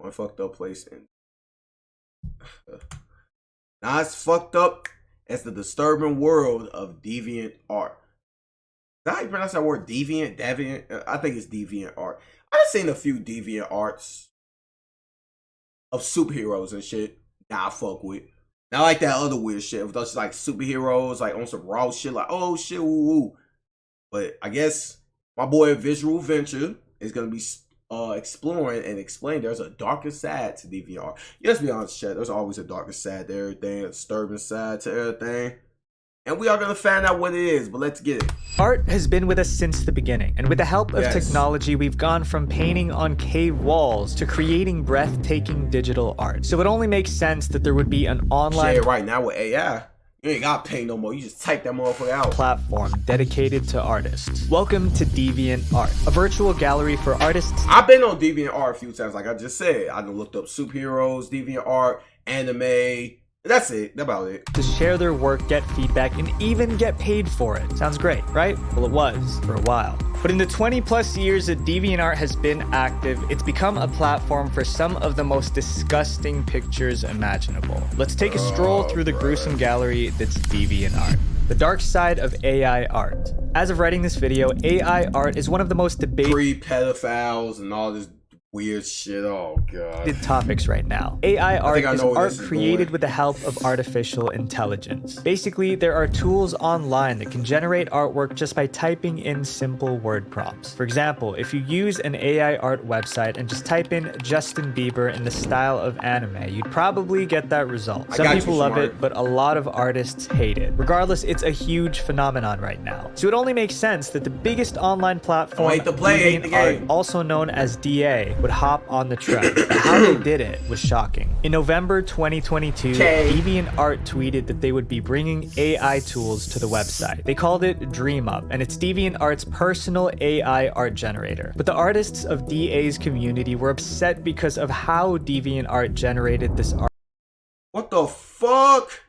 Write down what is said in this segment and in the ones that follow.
One fucked up place in not as fucked up as the disturbing world of deviant art. Is that how you pronounce that word? Deviant? I think it's deviant art. I've seen a few deviant arts of superheroes and shit. Nah, I fuck with. Not like that other weird shit. If those like superheroes, like on some raw shit, like oh shit, woo woo. But I guess my boy Visual Venture is gonna be exploring and explain there's a darker side to DVR. Let's be honest, chat. There's always a darker side to everything, a disturbing side to everything. And we are going to find out what it is, but let's get it. Art has been with us since the beginning, and with the help of technology, we've gone from painting on cave walls to creating breathtaking digital art. So it only makes sense that there would be an online right now with AI. You ain't got to paint no more. You just type that motherfucker out. Platform dedicated to artists. Welcome to Deviantart, a virtual gallery for artists. I've been on Deviantart a few times, like I just said. I done looked up superheroes, Deviantart, anime. That's it. That's about it. To share their work, get feedback, and even get paid for it. Sounds great, right? Well, it was for a while. But in the 20+ years that DeviantArt has been active, it's become a platform for some of the most disgusting pictures imaginable. Let's take a stroll through the gruesome gallery that's DeviantArt. The dark side of AI art. As of writing this video, AI art is one of the most debated pedophiles and all this weird shit. Oh god. Topics right now. AI art is art created with the help of artificial intelligence. Basically, there are tools online that can generate artwork just by typing in simple word prompts. For example, if you use an AI art website and just type in Justin Bieber in the style of anime, you'd probably get that result. Some people love it, but a lot of artists hate it. Regardless, it's a huge phenomenon right now. So it only makes sense that the biggest online platform, DeviantArt, also known as DA, would hop on the trend. But how they did it was shocking. In November 2022, DeviantArt tweeted that they would be bringing AI tools to the website. They called it DreamUp, and it's DeviantArt's personal AI art generator. But the artists of DA's community were upset because of how DeviantArt generated this art. What the fuck?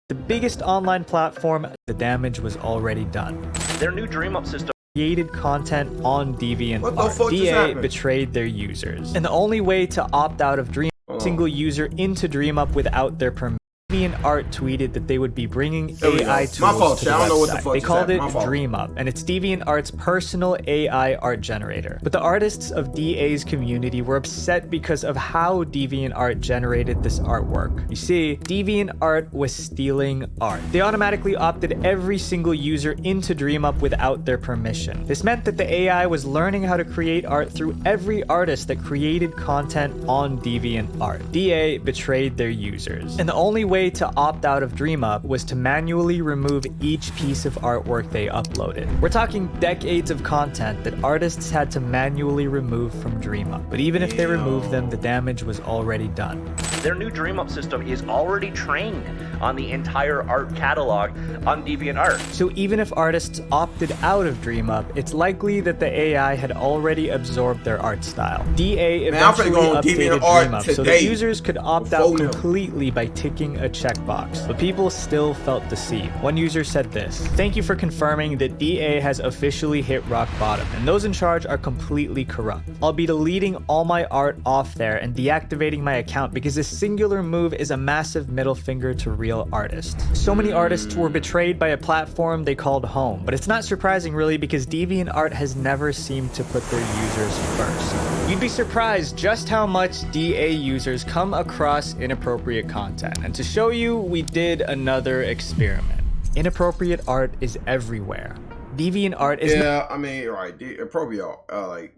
The biggest online platform, the damage was already done. Their new DreamUp system created content on DeviantArt. DA betrayed their users. And the only way to opt out of DreamUp, single user into DreamUp without their permission. DeviantArt tweeted that they would be bringing AI tools to the website. They called it DreamUp, and it's DeviantArt's personal AI art generator. But the artists of DA's community were upset because of how DeviantArt generated this artwork. You see, DeviantArt was stealing art. They automatically opted every single user into DreamUp without their permission. This meant that the AI was learning how to create art through every artist that created content on DeviantArt. DA betrayed their users. And the only way to opt out of DreamUp was to manually remove each piece of artwork they uploaded. We're talking decades of content that artists had to manually remove from DreamUp. But even if they removed them, the damage was already done. Their new DreamUp system is already trained on the entire art catalog on DeviantArt. So even if artists opted out of DreamUp, it's likely that the AI had already absorbed their art style. DA eventually updated DreamUp so that users could opt out completely by ticking a checkbox, but people still felt deceived. One user said this: "Thank you for confirming that DA has officially hit rock bottom, and those in charge are completely corrupt. I'll be deleting all my art off there and deactivating my account because this singular move is a massive middle finger to real artists." So many artists were betrayed by a platform they called home, but it's not surprising really because DeviantArt has never seemed to put their users first. You'd be surprised just how much DA users come across inappropriate content, and to show you, we did another experiment. Inappropriate art is everywhere. DeviantArt is I mean, right, inappropriate like,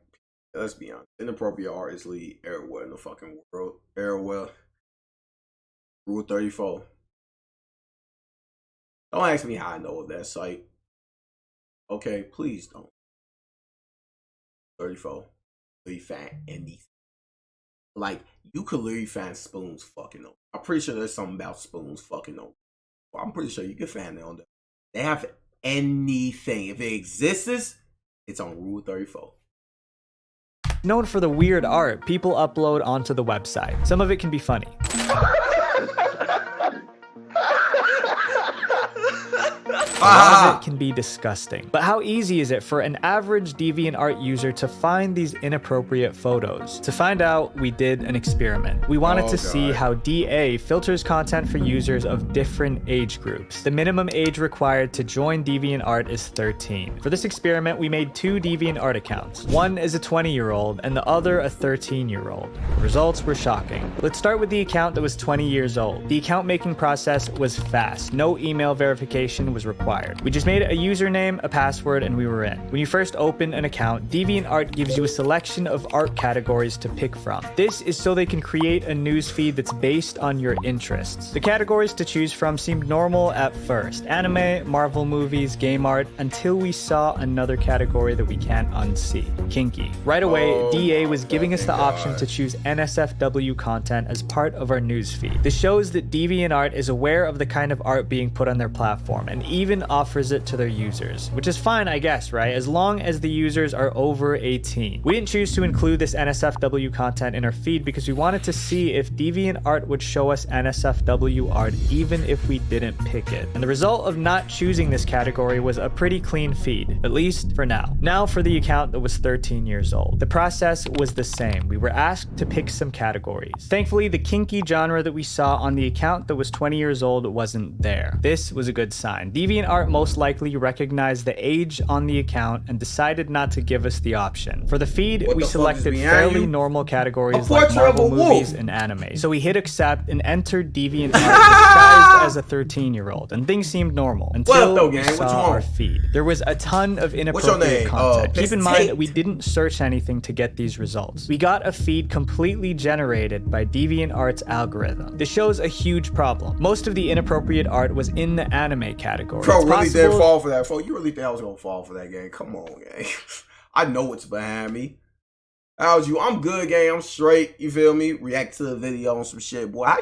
let's be honest, inappropriate art is lead everywhere in the fucking world. Everywhere. Rule 34. Don't ask me how I know of that site. Okay, please don't. 34. You find anything. Like, you could literally find spoons fucking on. I'm pretty sure there's something about spoons fucking on. Well, I'm pretty sure you can find it on there. They have anything. If it exists, it's on Rule 34. Known for the weird art people upload onto the website. Some of it can be funny. A lot of it can be disgusting. But how easy is it for an average DeviantArt user to find these inappropriate photos? To find out, we did an experiment. We wanted to see how DA filters content for users of different age groups. The minimum age required to join DeviantArt is 13. For this experiment, we made 2 DeviantArt accounts. One is a 20-year-old and the other a 13-year-old. The results were shocking. Let's start with the account that was 20 years old. The account making process was fast. No email verification was required. We just made a username, a password, and we were in. When you first open an account, DeviantArt gives you a selection of art categories to pick from. This is so they can create a newsfeed that's based on your interests. The categories to choose from seemed normal at first. Anime, Marvel movies, game art, until we saw another category that we can't unsee. Kinky. Right away, DA was giving us the option to choose NSFW content as part of our newsfeed. This shows that DeviantArt is aware of the kind of art being put on their platform, and even offers it to their users, which is fine, I guess, right? As long as the users are over 18. We didn't choose to include this NSFW content in our feed because we wanted to see if DeviantArt would show us NSFW art even if we didn't pick it. And the result of not choosing this category was a pretty clean feed, at least for now. Now for the account that was 13 years old. The process was the same. We were asked to pick some categories. Thankfully, the kinky genre that we saw on the account that was 20 years old wasn't there. This was a good sign. DeviantArt most likely recognized the age on the account and decided not to give us the option. For the feed, we selected fairly normal categories like Marvel movies and anime. So we hit accept and entered DeviantArt disguised as a 13-year-old, and things seemed normal until we saw our feed. There was a ton of inappropriate content. Keep in mind that we didn't search anything to get these results. We got a feed completely generated by DeviantArt's algorithm. This shows a huge problem. Most of the inappropriate art was in the anime category. Bro, really did fall for that. You really think I was gonna fall for that, gang? Come on, gang. I know what's behind me. How's you? I'm good, gang. I'm straight. You feel me? React to the video on some shit, boy. How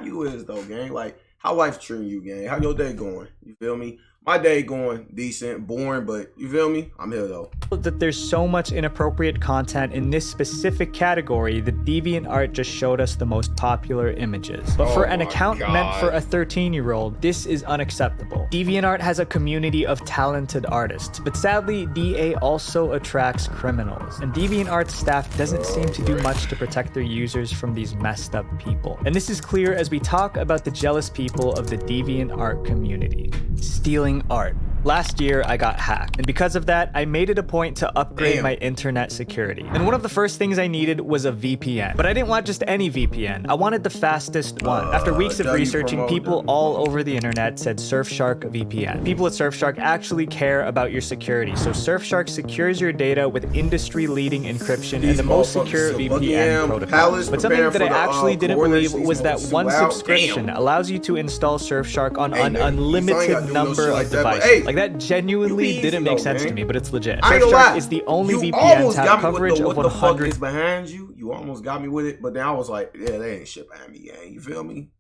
you is though, gang? Like, how life treating you, gang? How your day going? You feel me? My day going decent, boring, but you feel me? I'm here though. That there's so much inappropriate content in this specific category that DeviantArt just showed us the most popular images. But for an account meant for a 13-year-old, this is unacceptable. DeviantArt has a community of talented artists, but sadly, DA also attracts criminals. And DeviantArt's staff doesn't seem to do much to protect their users from these messed up people. And this is clear as we talk about the jealous people of the DeviantArt community. Stealing art. Last year, I got hacked, and because of that, I made it a point to upgrade my internet security. And one of the first things I needed was a VPN. But I didn't want just any VPN. I wanted the fastest one. After weeks of researching, people all over the internet said Surfshark VPN. People at Surfshark actually care about your security, so Surfshark secures your data with industry-leading encryption and the most secure VPN protocol. But something that I actually didn't believe was that one subscription allows you to install Surfshark on an unlimited number of devices. Like, that genuinely didn't make sense to me, but it's legit. Surfshark is the only VPN to have coverage of 100. What the fuck is behind you? You almost got me with it, but then I was like, yeah, they ain't shit behind me, gang. You feel me?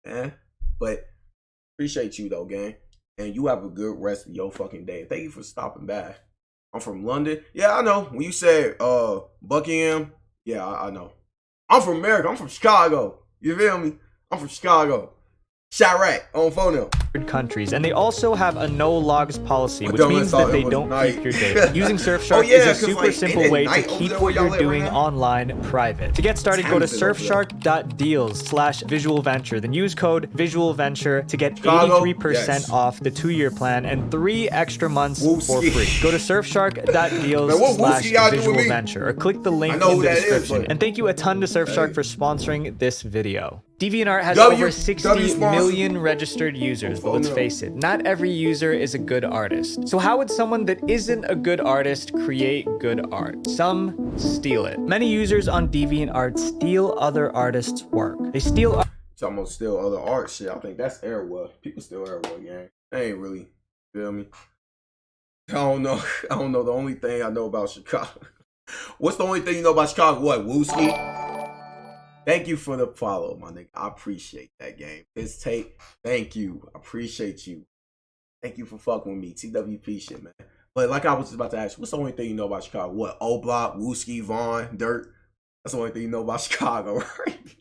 Yeah. But appreciate you though, gang. And you have a good rest of your fucking day. Thank you for stopping by. I'm from London. Yeah, I know. When you said Buckingham, yeah, I know. I'm from America. I'm from Chicago. You feel me? I'm from Chicago. Chirac on phone countries, and they also have a no logs policy, which means that they don't keep your data. Using Surfshark is a super simple way to keep what you're doing online private. To get started, go to surfshark.deals/visualventure, then use code visualventure to get 83% off the 2-year plan and 3 extra months for free. Go to surfshark.deals/visualventure or click the link in the description. And thank you a ton to Surfshark for sponsoring this video. DeviantArt has over 60 million registered users, but let's face it, not every user is a good artist. So how would someone that isn't a good artist create good art? Some steal it. Many users on DeviantArt steal other artists' work. They steal art. It's almost steal other art shit. I think that's Airwell. People steal Airwell, gang. They ain't really, feel me? I don't know. The only thing I know about Chicago. What's the only thing you know about Chicago? What, Wooski? Thank you for the follow, my nigga. I appreciate that, game. This tape, thank you. I appreciate you. Thank you for fucking with me. TWP shit, man. But like I was just about to ask you, what's the only thing you know about Chicago? What, O-Block, Wooski, Vaughn, Dirt? That's the only thing you know about Chicago, right?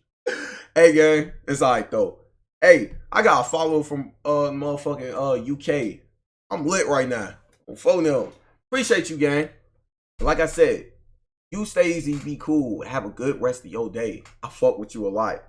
Hey, gang, it's all right, though. Hey, I got a follow from motherfucking UK. I'm lit right now. Phone them. Appreciate you, gang. Like I said, you stay easy, be cool, have a good rest of your day. I fuck with you a lot.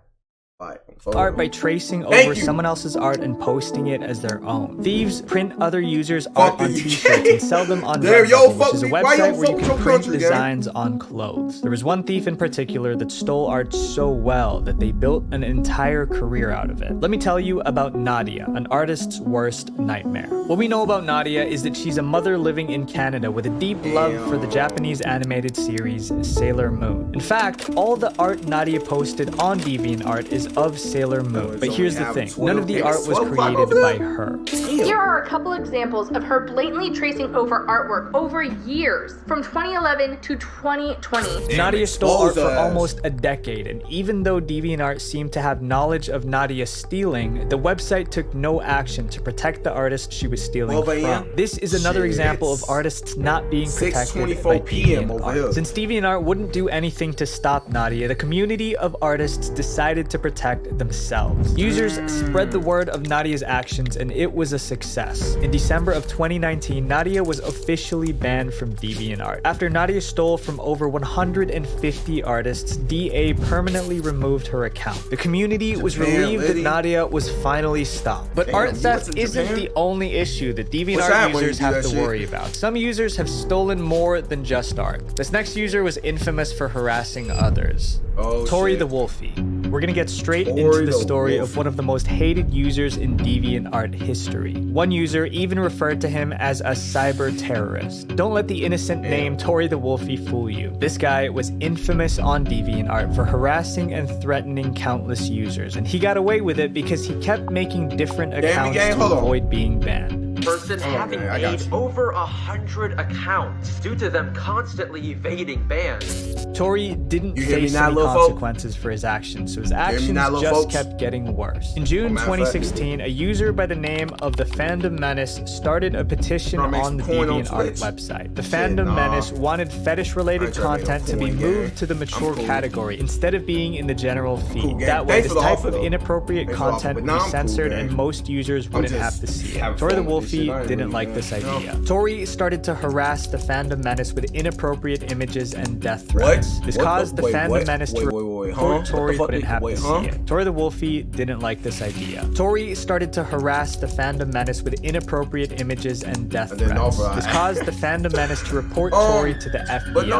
Art by tracing over someone else's art and posting it as their own. Thieves print other users' art on t-shirts and sell them on Redbubble, which is a website where you can print designs on clothes. There was one thief in particular that stole art so well that they built an entire career out of it. Let me tell you about Nadia, an artist's worst nightmare. What we know about Nadia is that she's a mother living in Canada with a deep love for the Japanese animated series Sailor Moon. In fact, all the art Nadia posted on Deviantart is of Sailor Moon. But here's the thing, none of the art was created by her. Here are a couple examples of her blatantly tracing over artwork over years, from 2011 to 2020. Nadia stole art for almost a decade, and even though DeviantArt seemed to have knowledge of Nadia stealing, the website took no action to protect the artist she was stealing from. This is another example of artists not being protected by DeviantArt. Since DeviantArt wouldn't do anything to stop Nadia, the community of artists decided to protect themselves. Users spread the word of Nadia's actions, and it was a success. In December of 2019, Nadia was officially banned from DeviantArt. After Nadia stole from over 150 artists, DA permanently removed her account. The community was relieved that Nadia was finally stopped. But art theft isn't the only issue that DeviantArt users have to worry about. Some users have stolen more than just art. This next user was infamous for harassing others. Tori the Wolfie. We're gonna get straight into the story of one of the most hated users in DeviantArt history. One user even referred to him as a cyber terrorist. Don't let the innocent name Tori the Wolfie fool you. This guy was infamous on DeviantArt for harassing and threatening countless users, and he got away with it because he kept making different accounts to avoid being banned. Person having made over 100 accounts due to them constantly evading bans. Tori didn't face any consequences for his actions, so his actions just kept getting worse. In June 2016, a user by the name of the Fandom Menace started a petition on the DeviantArt website. The Fandom Menace wanted fetish-related content to be moved to the mature category instead of being in the general feed. That way, this type of inappropriate content would be censored and most users wouldn't have to see it. Tori the Wolfie didn't like this idea. Tori started to harass the Fandom Menace with inappropriate images and death threats. This caused the Fandom Menace to report Tori wouldn't have to see it. Tori the Wolfie didn't like this idea. Tori started to harass the Fandom Menace with inappropriate images and death threats. This caused the Fandom Menace to report Tori to the FBI. But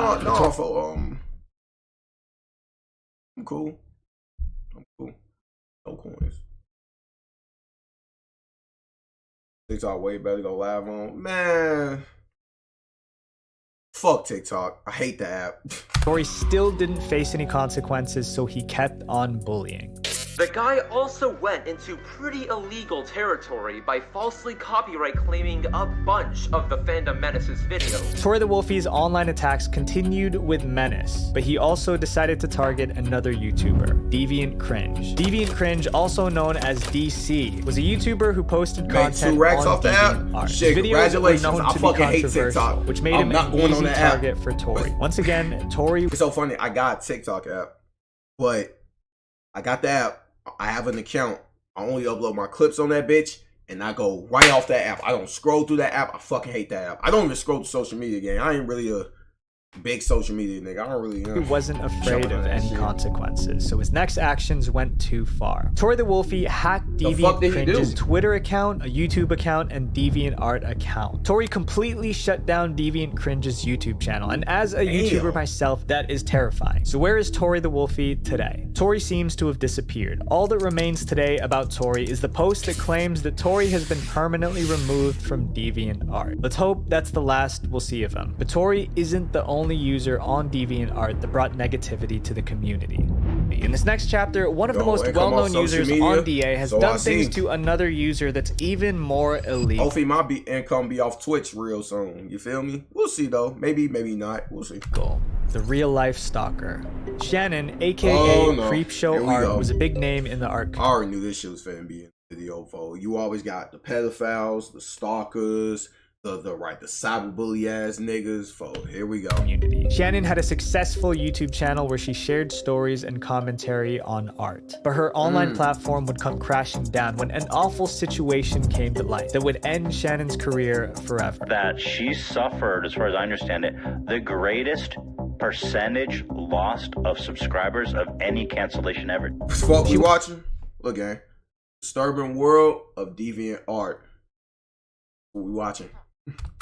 I'm cool. No coins. TikTok way better to go live on. Man. Fuck TikTok. I hate the app. Tori still didn't face any consequences, so he kept on bullying. The guy also went into pretty illegal territory by falsely copyright claiming a bunch of the Fandom Menace's videos. Tori the Wolfie's online attacks continued with Menace, but he also decided to target another YouTuber, Deviant Cringe. Deviant Cringe, also known as DC, was a YouTuber who posted content on DeviantArt. His videos were known to be controversial, which made him an easy target for Tori. Once again, Tori... It's so funny, I got a TikTok app, but I got the app. I have an account. I only upload my clips on that bitch, and I go right off that app. I don't scroll through that app. I fucking hate that app. I don't even scroll through social media, gang. I ain't really a big social media nigga. I don't really He wasn't afraid of any consequences, so his next actions went too far. Tori the Wolfie hacked Deviant Cringe's Twitter account, a YouTube account, and DeviantArt account. Tori completely shut down Deviant Cringe's YouTube channel, and as a YouTuber myself, that is terrifying. So where is Tori the Wolfie today? Tori seems to have disappeared. All that remains today about Tori is the post that claims that Tori has been permanently removed from DeviantArt. Let's hope that's the last we'll see of him. But Tori isn't the only user on DeviantArt that brought negativity to the community. In this next chapter, one of the most well-known users on DA has done things to another user that's even more illegal. Hopefully my income be off Twitch real soon. You feel me? We'll see though. Maybe not. We'll see. The real-life stalker. Shannon, aka Creepshow Art, was a big name in the art community. I already knew this shit was finna be in the video, folks. You always got the pedophiles, the stalkers, the cyberbully ass niggas. Here we go. Community. Shannon had a successful YouTube channel where she shared stories and commentary on art. But her online platform would come crashing down when an awful situation came to light that would end Shannon's career forever. That she suffered, as far as I understand it, the greatest percentage lost of subscribers of any cancellation ever. Fuck we watching? Look, gang. Disturbing World of Deviantart. What we watching?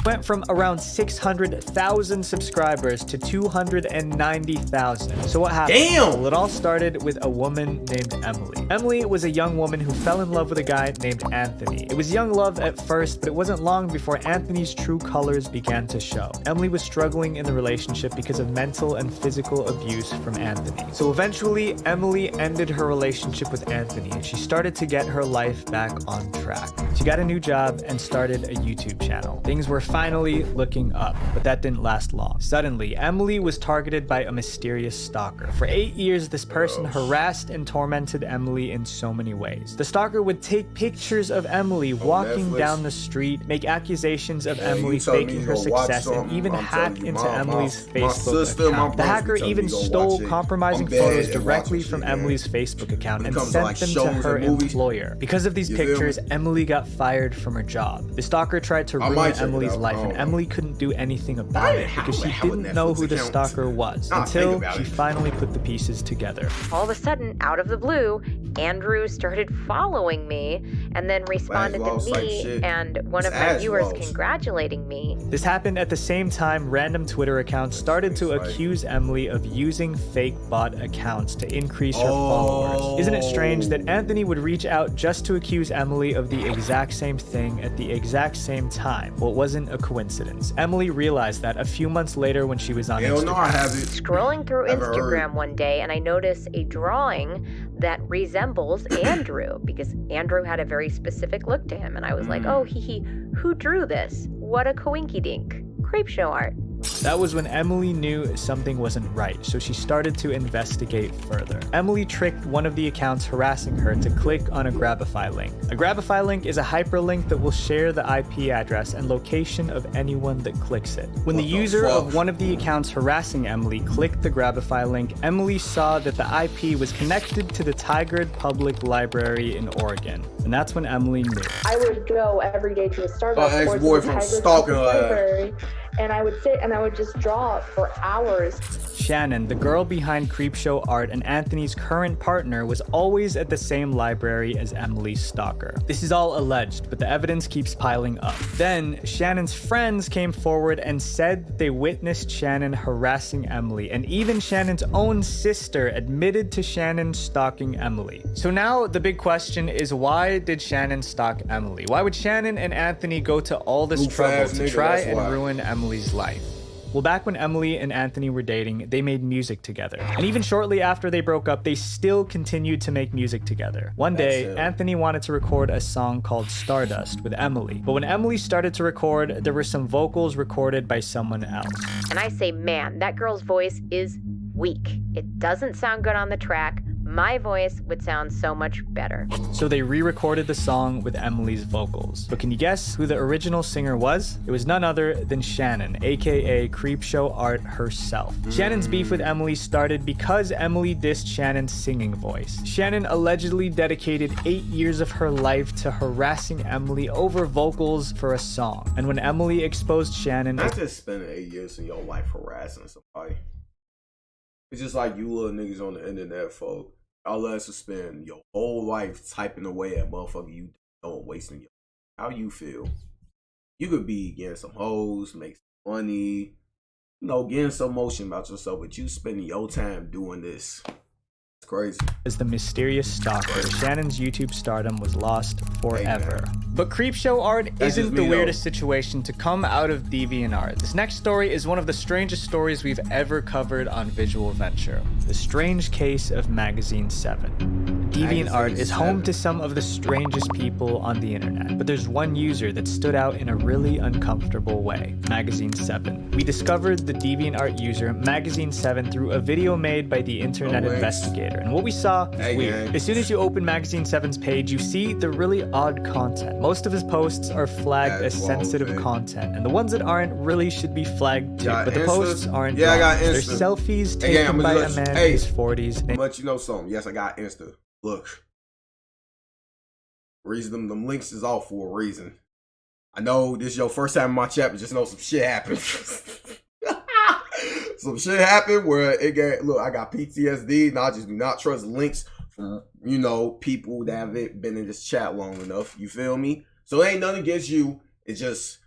Went from around 600,000 subscribers to 290,000. So what happened? Damn! Well, it all started with a woman named Emily. Emily was a young woman who fell in love with a guy named Anthony. It was young love at first, but it wasn't long before Anthony's true colors began to show. Emily was struggling in the relationship because of mental and physical abuse from Anthony. So eventually, Emily ended her relationship with Anthony, and she started to get her life back on track. She got a new job and started a YouTube channel. Things were finally looking up, but that didn't last long. Suddenly, Emily was targeted by a mysterious stalker. For 8 years, this person harassed and tormented Emily in so many ways. The stalker would take pictures of Emily walking down the street, make accusations of Emily faking her success, and even hack into Emily's Facebook account. The hacker even stole compromising photos directly from Emily's Facebook account and sent them to her employer. Because of these pictures, Emily got fired from her job. The stalker tried to ruin Emily's life, and Emily couldn't do anything about it because she didn't know who the stalker was until she finally put the pieces together. All of a sudden, out of the blue, Andrew started following me and then responded to me and one of my viewers congratulating me. This happened at the same time random Twitter accounts started to accuse Emily of using fake bot accounts to increase her followers. Isn't it strange that Anthony would reach out just to accuse Emily of the exact same thing at the exact same time? Well, it wasn't a coincidence. Emily realized that a few months later when she was on Instagram. Scrolling through Instagram one day, and I noticed a drawing that resembles Andrew because Andrew had a very specific look to him, and I was like, oh, who drew this? What a coinky-dink. Creep show art. That was when Emily knew something wasn't right, so she started to investigate further. Emily tricked one of the accounts harassing her to click on a Grabify link. A Grabify link is a hyperlink that will share the IP address and location of anyone that clicks it. When the user of one of the accounts harassing Emily clicked the Grabify link, Emily saw that the IP was connected to the Tigard Public Library in Oregon. And that's when Emily knew. I would go every day to a Starbucks ex-boyfriend stalking her library, and I would sit and I would just draw for hours. Shannon, the girl behind Creepshow Art and Anthony's current partner, was always at the same library as Emily's stalker. This is all alleged, but the evidence keeps piling up. Then, Shannon's friends came forward and said that they witnessed Shannon harassing Emily, and even Shannon's own sister admitted to Shannon stalking Emily. So now the big question is, why did Shannon stalk Emily? Why would Shannon and Anthony go to all this trouble to try and ruin Emily's life? Well, back when Emily and Anthony were dating, they made music together. And even shortly after they broke up, they still continued to make music together. One day, Anthony wanted to record a song called Stardust with Emily. But when Emily started to record, there were some vocals recorded by someone else. And I say, man, that girl's voice is weak. It doesn't sound good on the track. My voice would sound so much better. So they re-recorded the song with Emily's vocals. But can you guess who the original singer was? It was none other than Shannon, aka Creepshow Art herself. Shannon's beef with Emily started because Emily dissed Shannon's singing voice. Shannon allegedly dedicated 8 years of her life to harassing Emily over vocals for a song. And when Emily exposed Shannon... Not just spending 8 years of your life harassing somebody. It's just like you little niggas on the internet, folk. Y'all let us spend your whole life typing away at motherfucker you don't, wasting your. How you feel? You could be getting some hoes, make some money, getting some motion about yourself, but you spending your time doing this. It's crazy. As the mysterious stalker, Shannon's YouTube stardom was lost forever. But Creepshow Art isn't the weirdest situation to come out of Deviantart. This next story is one of the strangest stories we've ever covered on Visual Venture. The strange case of Magazine 7. Deviantart is home to some of the strangest people on the internet, but there's one user that stood out in a really uncomfortable way. Magazine 7. We discovered the Deviantart user Magazine 7 through a video made by the internet investigator. and what we saw was weird. gang. As soon as you open Magazine 7's page, you see the really odd content. Most of his posts are flagged as sensitive content, and the ones that aren't really should be flagged too. But the posts aren't. Yeah, I got They're Insta. selfies taken by a man in his 40s. But you know something? Yes, I got Insta. Look, reason them links is off for a reason. I know this is your first time in my chat, but just know some shit happened. Some shit happened where it got, look, I got PTSD, and I just do not trust links from, you know, people that haven't been in this chat long enough. You feel me? So it ain't nothing against you. It's just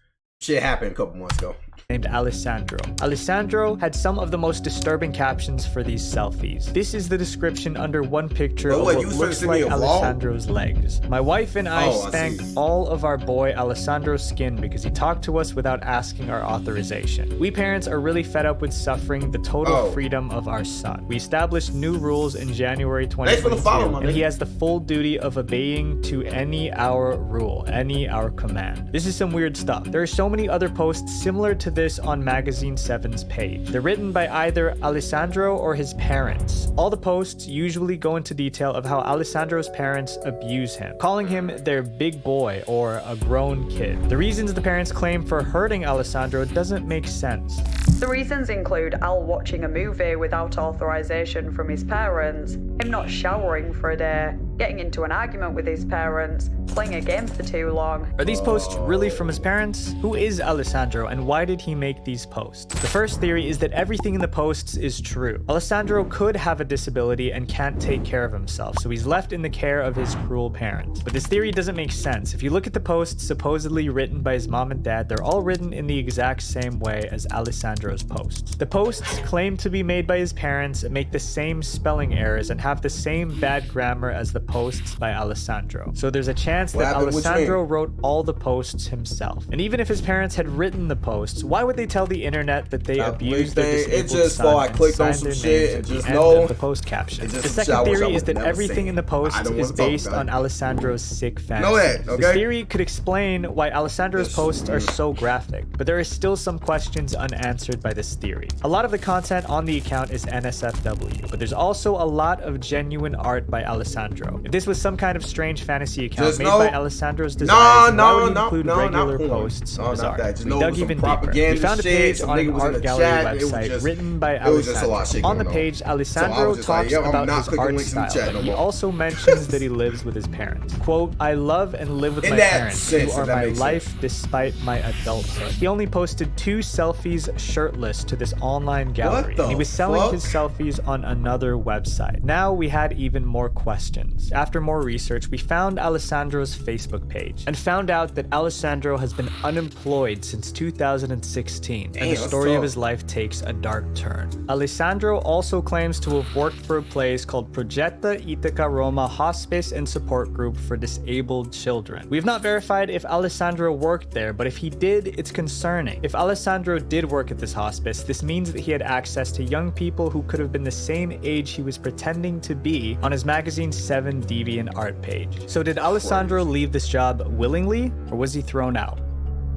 shit happened a couple months ago. Named Alessandro. Alessandro had some of the most disturbing captions for these selfies. This is the description under one picture of what looks like Alessandro's legs. My wife and I spanked all of our boy Alessandro's skin because he talked to us without asking our authorization. We parents are really fed up with suffering the total freedom of our son. We established new rules in January 2022, and he has the full duty of obeying to any our rule, any our command. This is some weird stuff. There are so many other posts similar to this on Magazine 7's page. They're written by either Alessandro or his parents. All the posts usually go into detail of how Alessandro's parents abuse him, calling him their big boy or a grown kid. The reasons the parents claim for hurting Alessandro doesn't make sense. The reasons include Al watching a movie without authorization from his parents, him not showering for a day, getting into an argument with his parents, playing a game for too long. Are these posts really from his parents? Who is Alessandro and why did he make these posts? The first theory is that everything in the posts is true. Alessandro could have a disability and can't take care of himself, so he's left in the care of his cruel parents. But this theory doesn't make sense. If you look at the posts supposedly written by his mom and dad, they're all written in the exact same way as Alessandro's posts. The posts claim to be made by his parents, make the same spelling errors, and have the same bad grammar as the posts by Alessandro. So there's a chance that Alessandro wrote all the posts himself. And even if his parents had written the posts, why would they tell the internet that they abused their disabled son and signed their names at the end of the post caption? The second theory is that everything in the posts is based on Alessandro's sick fantasies. This theory could explain why Alessandro's posts are so graphic, but there are still some questions unanswered by this theory. A lot of the content on the account is NSFW, but there's also a lot of genuine art by Alessandro. If this was some kind of strange fantasy account made by Alessandro's desires, why would he include regular posts of his art? We dug even deeper. We found a page on an art gallery website written by Alessandro. On the page, Alessandro talks about his art style, but he also mentions that he lives with his parents. Quote, "I love and live with my parents, who are my life despite my adulthood." He only posted 2 selfies shirtless to this online gallery, and he was selling his selfies on another website. Now we had even more questions. After more research, we found Alessandro's Facebook page and found out that Alessandro has been unemployed since 2016, and the story of his life takes a dark turn. Alessandro also claims to have worked for a place called Progetta Ithaca Roma Hospice and Support Group for Disabled Children. We have not verified if Alessandro worked there, but if he did, it's concerning. If Alessandro did work at this hospice, this means that he had access to young people who could have been the same age he was pretending to be on his Magazine 7 Deviantart page. So did Alessandro leave this job willingly, or was he thrown out?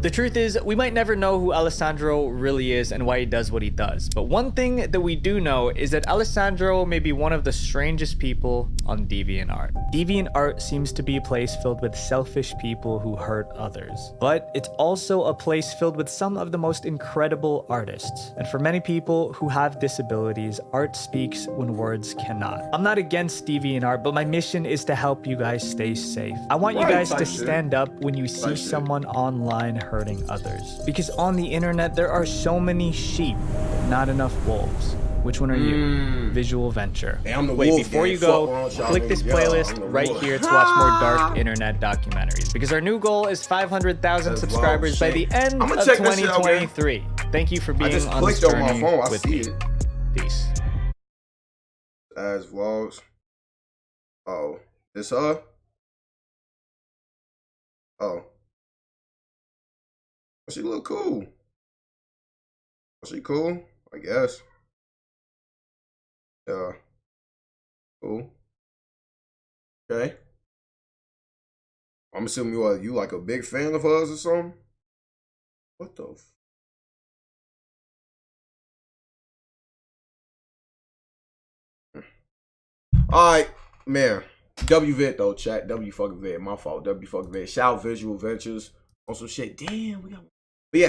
The truth is, we might never know who Alessandro really is and why he does what he does. But one thing that we do know is that Alessandro may be one of the strangest people on DeviantArt. DeviantArt seems to be a place filled with selfish people who hurt others. But it's also a place filled with some of the most incredible artists. And for many people who have disabilities, art speaks when words cannot. I'm not against DeviantArt, but my mission is to help you guys stay safe. I want you guys to stand up when you see someone online hurting others. Because on the internet, there are so many sheep, but not enough wolves. Which one are you? Visual Venture. Hey, wait, before you go, click this playlist right here to watch more dark internet documentaries. Because our new goal is 500,000 subscribers by the end of 2023. Thank you for being on this journey with me. Peace. As vlogs. Oh, this her? Oh. She look cool. She cool? I guess. Yeah. Cool. Okay. I'm assuming you like a big fan of hers or something? What the All right, man. W vid though, chat. W fucking vid. My fault. W fucking vid. Shout Visual Ventures on some shit. Damn, we got